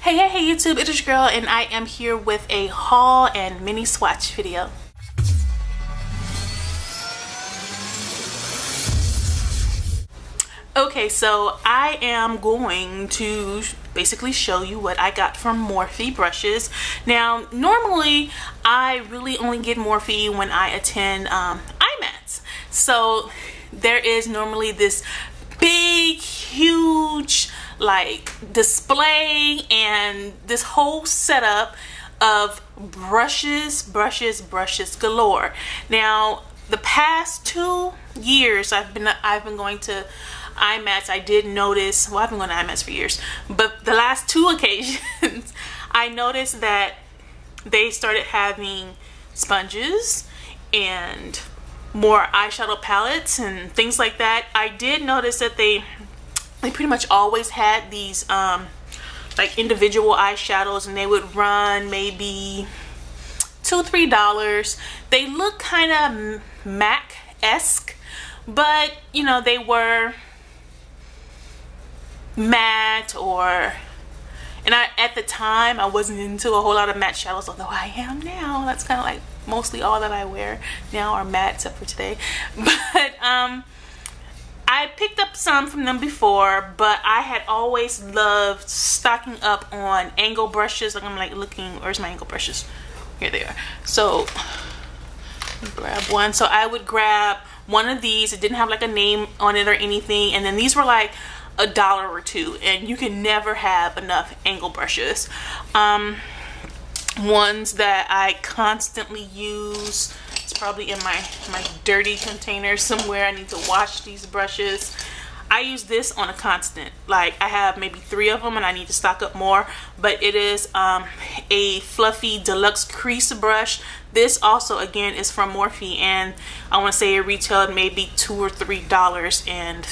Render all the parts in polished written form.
Hey YouTube, it is your girl and I am here with a haul and mini swatch video. Okay, so I am going to basically show you what I got from Morphe brushes. Now, normally I really only get Morphe when I attend IMATs. So there is normally this big, huge like display and this whole setup of brushes galore. Now, the past 2 years I've been going to IMATs. I did notice, well, I've been going to IMATs for years, but the last 2 occasions I noticed that they started having sponges and more eyeshadow palettes and things like that. I did notice that they pretty much always had these like individual eyeshadows, and they would run maybe $2-3. They look kind of MAC-esque, but you know, they were matte, and at the time I wasn't into a whole lot of matte shadows, although I am now. That's kind of like mostly all that I wear now are matte, except for today. But I picked up some from them before, but I had always loved stocking up on angle brushes. Like, I'm like looking, where's my angle brushes? Here they are. So grab one. So I would grab one of these. It didn't have like a name on it or anything, and then these were like $1 or $2, and you can never have enough angle brushes. Ones that I constantly use, it's probably in my dirty container somewhere. I need to wash these brushes. I use this on a constant. Like, I have maybe 3 of them and I need to stock up more, but it is a fluffy deluxe crease brush. This also again is from Morphe, and I want to say it retailed maybe $2 or $3, and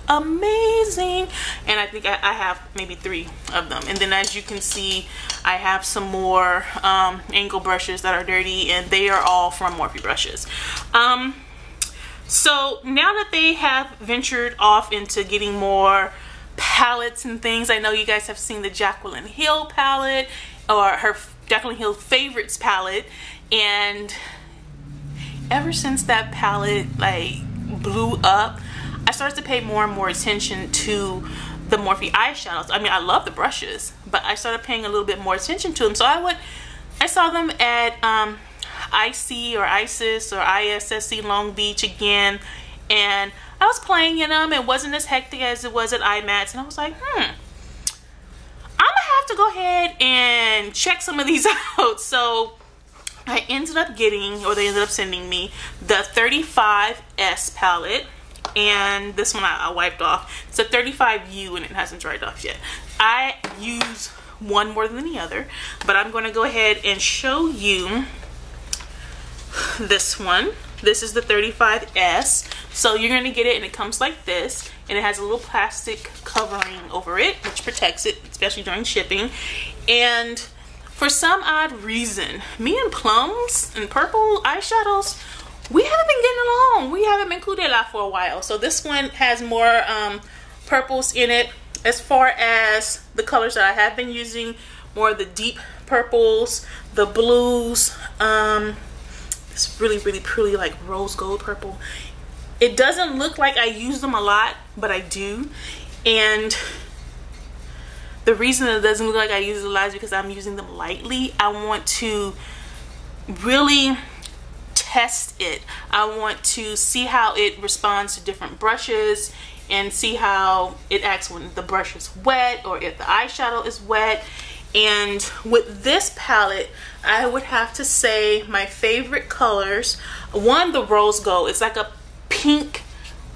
amazing. And I think I have maybe 3 of them. And then, as you can see, I have some more angle brushes that are dirty, and they are all from Morphe brushes. So now that they have ventured off into getting more palettes and things, I know you guys have seen the Jaclyn Hill palette, or her Jaclyn Hill favorites palette, and ever since that palette like blew up, I started to pay more and more attention to the Morphe eyeshadows. I mean, I love the brushes, but I started paying a little bit more attention to them. So I saw them at IC or ISIS or ISSC Long Beach again, and I was playing in them. It wasn't as hectic as it was at IMATs, and I was like, I'm gonna have to go ahead and check some of these out. So I ended up getting, or they ended up sending me, the 35S palette. And this one I wiped off. It's a 35U and it hasn't dried off yet. I use one more than the other, but I'm going to go ahead and show you this one. This is the 35S. So you're going to get it, and it comes like this, and it has a little plastic covering over it which protects it, especially during shipping. And for some odd reason, me and plums and purple eyeshadows, we haven't been getting along. We haven't been cool for a while. So this one has more purples in it. As far as the colors that I have been using, more of the deep purples, the blues, this really pretty like rose gold purple. It doesn't look like I use them a lot, but I do. And the reason it doesn't look like I use it a lot is because I'm using them lightly. I want to really test it. I want to see how it responds to different brushes and see how it acts when the brush is wet or if the eyeshadow is wet. And with this palette, I would have to say my favorite colors, one, the rose gold. It's like a pink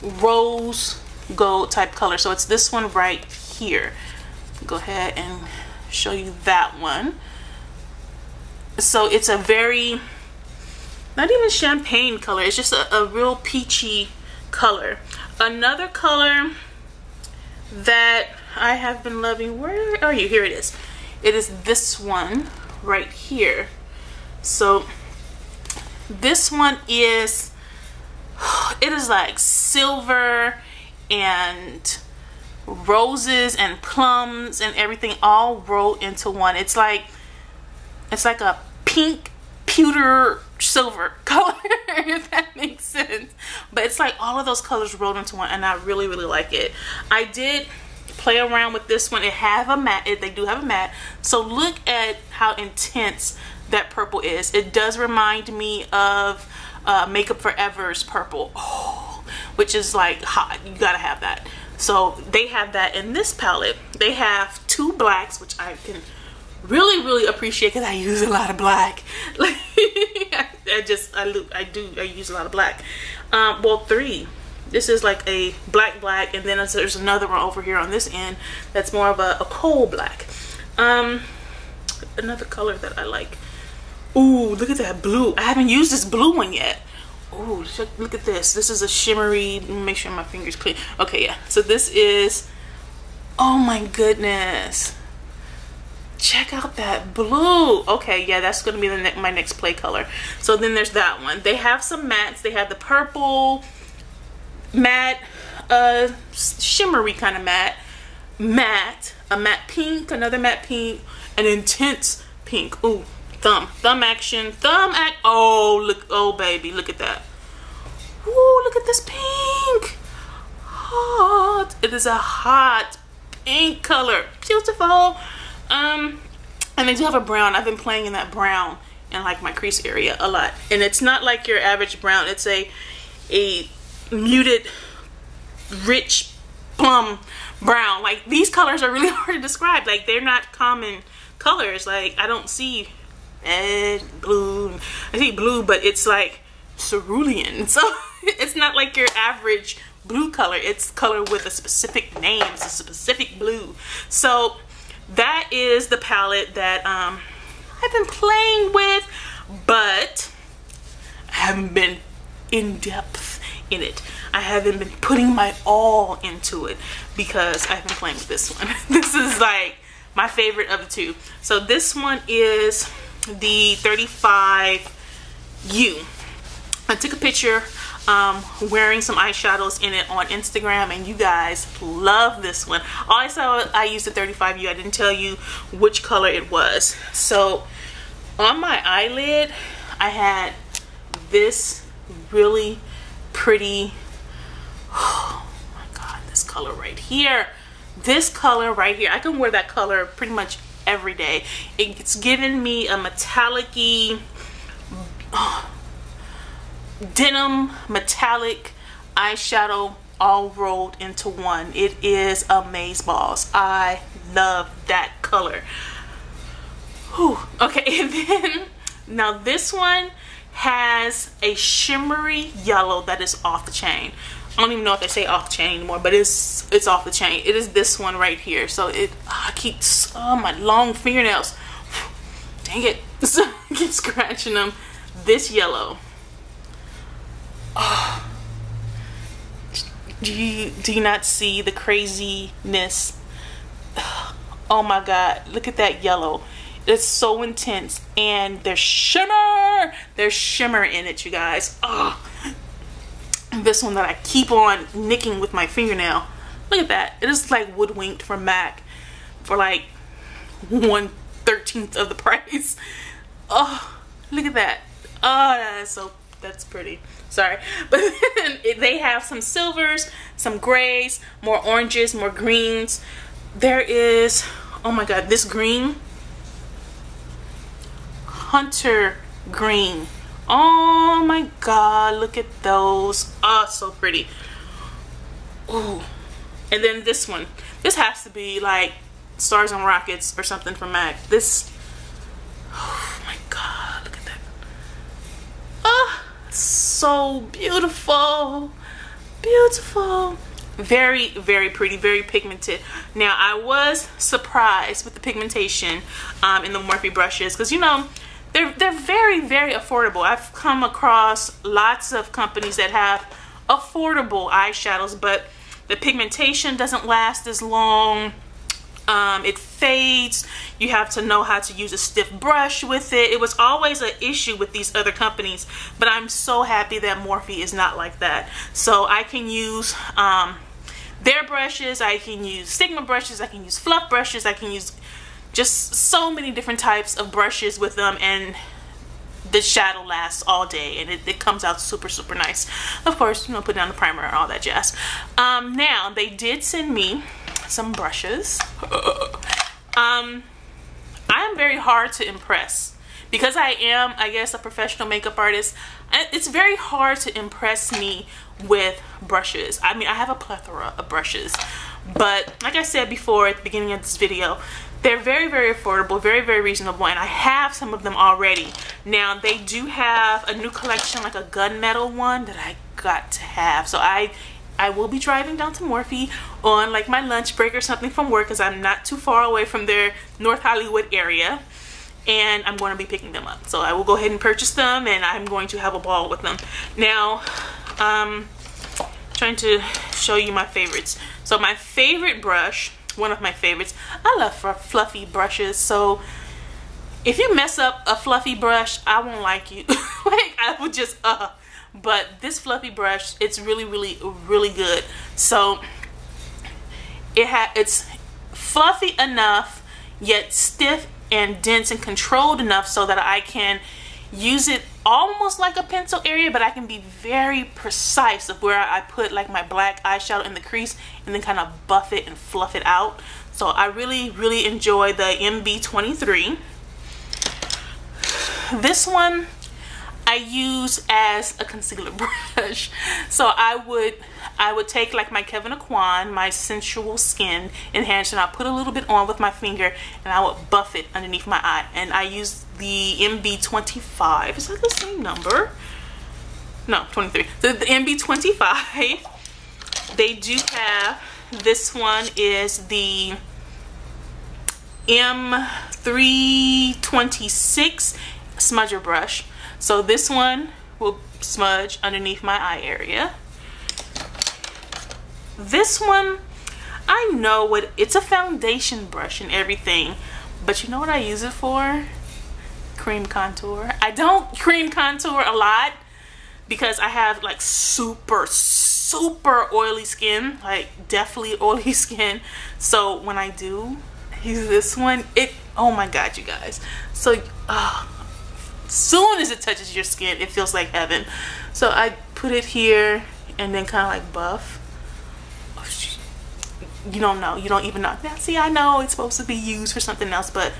rose gold type color. So it's this one right here. Go ahead and show you that one. So it's a very, not even champagne color, it's just a real peachy color. Another color that I have been loving, where are you? Here it is. It is this one right here. So this one is, it is like silver and roses and plums and everything all rolled into one. It's like a pink pewter silver color, if that makes sense. But it's like all of those colors rolled into one, and I really like it. I did play around with this one. It have a matte. They do have a matte. So look at how intense that purple is. It does remind me of Makeup Forever's purple, which is like hot. You gotta have that. So they have that in this palette. They have two blacks, which I can really appreciate because I use a lot of black. Like I use a lot of black. Well, three. This is like a black, and then there's another one over here on this end that's more of a coal black. Another color that I like. Ooh, look at that blue. I haven't used this blue one yet. Ooh, look at this. This is a shimmery. Let me make sure my finger's clean. Okay, yeah. So this is, oh my goodness. Check out that blue. Okay, yeah, that's gonna be my next play color. So then there's that one. They have some mattes. They have the purple matte, shimmery kind of matte, a matte pink, another matte pink, an intense pink. Ooh, thumb action. Oh, look, oh baby, look at that. Ooh, look at this pink. Hot. It is a hot pink color. Beautiful. And they do have a brown. I've been playing in that brown in like my crease area a lot. And it's not like your average brown. It's a muted, rich plum brown. Like, these colors are really hard to describe. Like, they're not common colors. Like, I don't see red, blue. I see blue, but it's like cerulean. So it's not like your average blue color. It's color with a specific name. It's a specific blue. So that is the palette that I've been playing with, but I haven't been in depth in it. I haven't been putting my all into it because I've been playing with this one. This is like my favorite of the two. So this one is the 35U. I took a picture wearing some eyeshadows in it on Instagram, and you guys love this one. All I saw, I used the 35U. I didn't tell you which color it was. So on my eyelid, I had this really pretty, oh my god, this color right here. This color right here, I can wear that color pretty much every day. It's giving me a metallic-y, denim metallic eyeshadow all rolled into one. It is amazeballs. I love that color. Whew. Okay, and then now this one has a shimmery yellow that is off the chain. I don't even know if they say off the chain anymore, but it's off the chain. It is this one right here. So I keep my long fingernails. Dang it. So I keep scratching them. This yellow. Oh. Do you not see the craziness? Oh my god, look at that yellow. It's so intense, and there's shimmer in it, you guys. Oh, this one that I keep on nicking with my fingernail. Look at that. It is like Woodwinked from MAC for like 1/13 of the price. Oh, look at that. Oh, that's pretty. Sorry, but they have some silvers, some grays, more oranges, more greens. There is, oh my god, this green, hunter green. Oh my god, look at those. Oh, so pretty. Ooh. And then this one. This has to be like Stars and Rockets or something from MAC. This, oh my god, look at that. Oh, so beautiful. Beautiful. Very, very pretty, very pigmented. Now, I was surprised with the pigmentation in the Morphe brushes, because, you know, they're very, very affordable. I've come across lots of companies that have affordable eyeshadows, but the pigmentation doesn't last as long. It fades. You have to know how to use a stiff brush with it. It was always an issue with these other companies, but I'm so happy that Morphe is not like that. So I can use their brushes, I can use Sigma brushes, I can use fluff brushes, I can use just so many different types of brushes with them, and the shadow lasts all day, and it comes out super nice. Of course, you know, put down the primer and all that jazz. Now they did send me some brushes. I am very hard to impress because I am, I guess, a professional makeup artist. It's very hard to impress me with brushes. I mean, I have a plethora of brushes, but like I said before at the beginning of this video, they're very affordable, very reasonable, and I have some of them already. Now they do have a new collection, like a gunmetal one that I got to have. So I will be driving down to Morphe on like my lunch break or something from work, because I'm not too far away from their North Hollywood area, and I'm going to be picking them up. So I will go ahead and purchase them, and I'm going to have a ball with them. Now trying to show you my favorites. So my favorite brush, one of my favorites, I love fluffy brushes, so if you mess up a fluffy brush, I won't like you. Like, I would just but this fluffy brush, it's really good. So it's fluffy enough yet stiff and dense and controlled enough so that I can use it almost like a pencil area, but I can be very precise of where I put like my black eyeshadow in the crease and then kind of buff it and fluff it out. So I really enjoy the MB23. This one I use as a concealer brush. So I would take like my Kevyn Aucoin, my Sensual Skin Enhanced, and I'll put a little bit on with my finger and I would buff it underneath my eye. And I use the MB25. Is that the same number? No, 23. So the MB25. They do have, this one is the M326 smudger brush. So this one will smudge underneath my eye area. This one, I know what, it's a foundation brush and everything, but you know what I use it for? Cream contour. I don't cream contour a lot because I have like super oily skin, like definitely oily skin. So when I do use this one, oh my god, you guys. So soon as it touches your skin, it feels like heaven. So I put it here and then kind of like buff. You don't know, you don't even know. Now see, I know it's supposed to be used for something else, but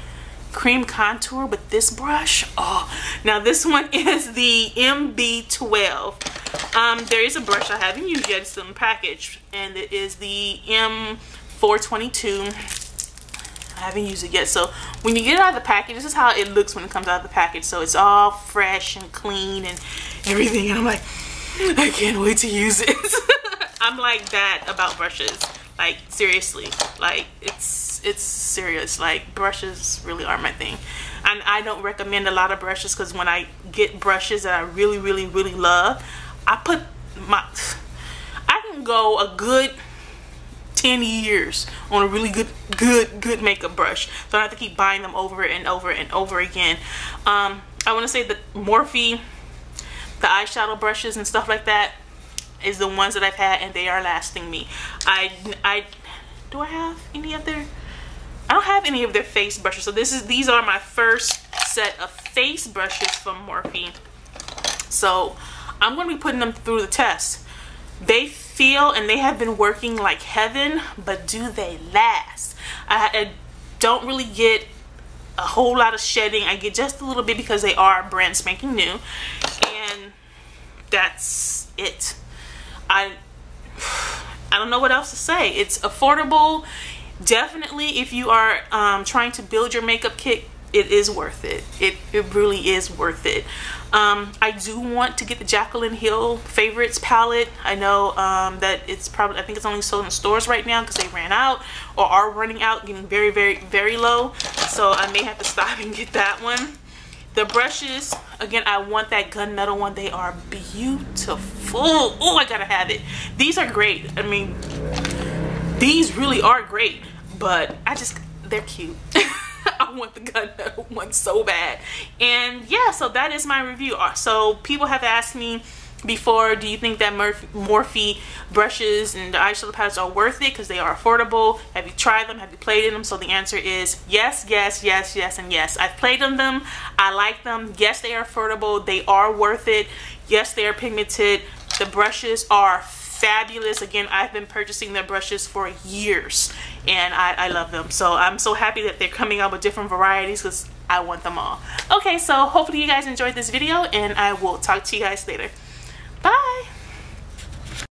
cream contour with this brush, oh. Now this one is the MB12. There is a brush I haven't used yet, it's still in the package, and it is the M422. I haven't used it yet. So when you get it out of the package, this is how it looks when it comes out of the package. So it's all fresh and clean and everything, and I'm like, I can't wait to use it. I'm like that about brushes, like seriously, like it's serious. Like brushes really are my thing, and I don't recommend a lot of brushes because when I get brushes that I really love, I can go a good 10 years on a really good makeup brush, so I don't have to keep buying them over and over again. I want to say that Morphe, the eyeshadow brushes and stuff like that, is the ones that I've had, and they are lasting me. Do I have any other? I don't have any of their face brushes, so these are my first set of face brushes from Morphe. So I'm going to be putting them through the test. They feel and they have been working like heaven, but do they last? I don't really get a whole lot of shedding. I get just a little bit because they are brand spanking new, and that's it. I don't know what else to say. It's affordable. Definitely, if you are trying to build your makeup kit, it is worth it. It really is worth it. I do want to get the Jaclyn Hill Favorites palette. I know that it's probably, I think it's only sold in stores right now because they ran out or are running out, getting very low. So I may have to stop and get that one. The brushes, again, I want that gunmetal one. They are beautiful. Oh, I gotta have it. These are great. I mean, these really are great, but they're cute. I want the gunmetal one so bad. And yeah, so that is my review. So people have asked me, before, do you think that Morphe brushes and the eyeshadow palettes are worth it because they are affordable? Have you tried them? Have you played in them? So the answer is yes, yes, yes, yes, and yes. I've played in them. I like them. Yes, they are affordable. They are worth it. Yes, they are pigmented. The brushes are fabulous. Again, I've been purchasing their brushes for years and I love them. So I'm so happy that they're coming out with different varieties because I want them all. Okay, so hopefully you guys enjoyed this video and I will talk to you guys later.